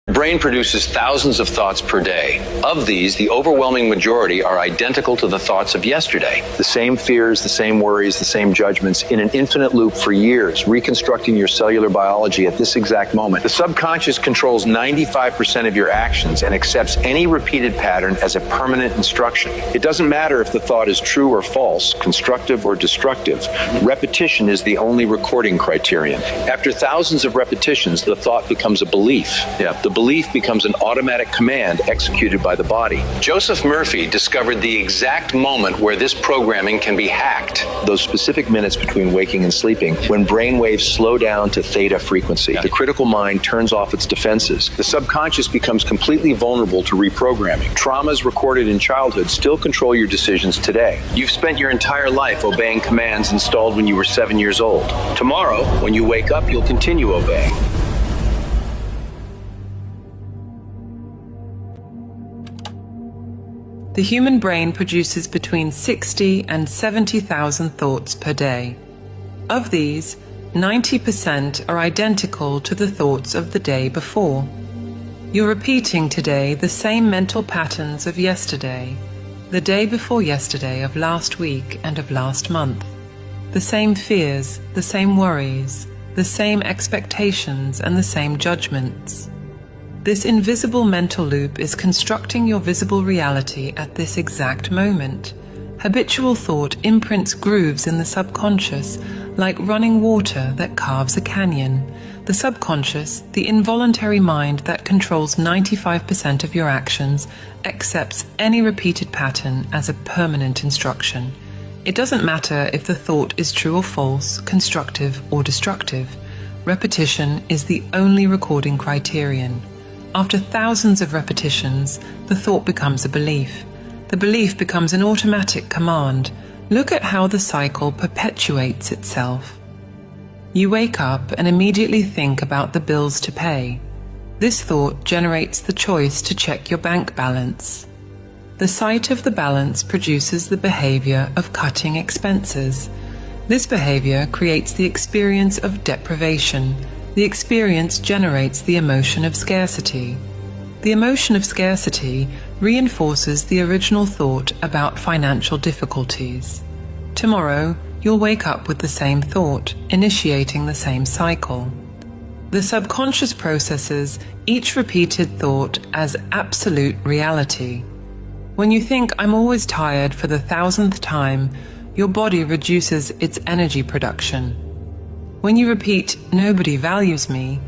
The brain produces thousands of thoughts per day. Of these, the overwhelming majority are identical to the thoughts of yesterday. The same fears, the same worries, the same judgments in an infinite loop for years, reconstructing your cellular biology at this exact moment. The subconscious controls 95% of your actions and accepts any repeated pattern as a permanent instruction. It doesn't matter if the thought is true or false, constructive or destructive. Repetition is the only recording criterion. After thousands of repetitions, the thought becomes a belief. The belief becomes an automatic command executed by the body. Joseph Murphy discovered the exact moment where this programming can be hacked. Those specific minutes between waking and sleeping, when brain waves slow down to theta frequency. The critical mind turns off its defenses. The subconscious becomes completely vulnerable to reprogramming. Traumas recorded in childhood still control your decisions today. You've spent your entire life obeying commands installed when you were 7 years old. Tomorrow, when you wake up, you'll continue obeying. The human brain produces between 60 and 70,000 thoughts per day. Of these, 90% are identical to the thoughts of the day before. You're repeating today the same mental patterns of yesterday, the day before yesterday of last week and of last month. The same fears, the same worries, the same expectations and the same judgments. This invisible mental loop is constructing your visible reality at this exact moment. Habitual thought imprints grooves in the subconscious, like running water that carves a canyon. The subconscious, the involuntary mind that controls 95% of your actions, accepts any repeated pattern as a permanent instruction. It doesn't matter if the thought is true or false, constructive or destructive. Repetition is the only recording criterion. After thousands of repetitions, the thought becomes a belief. The belief becomes an automatic command. Look at how the cycle perpetuates itself. You wake up and immediately think about the bills to pay. This thought generates the choice to check your bank balance. The sight of the balance produces the behavior of cutting expenses. This behavior creates the experience of deprivation. The experience generates the emotion of scarcity. The emotion of scarcity reinforces the original thought about financial difficulties. Tomorrow, you'll wake up with the same thought, initiating the same cycle. The subconscious processes each repeated thought as absolute reality. When you think, "I'm always tired," for the 1,000th time, your body reduces its energy production. When you repeat, "Nobody values me,"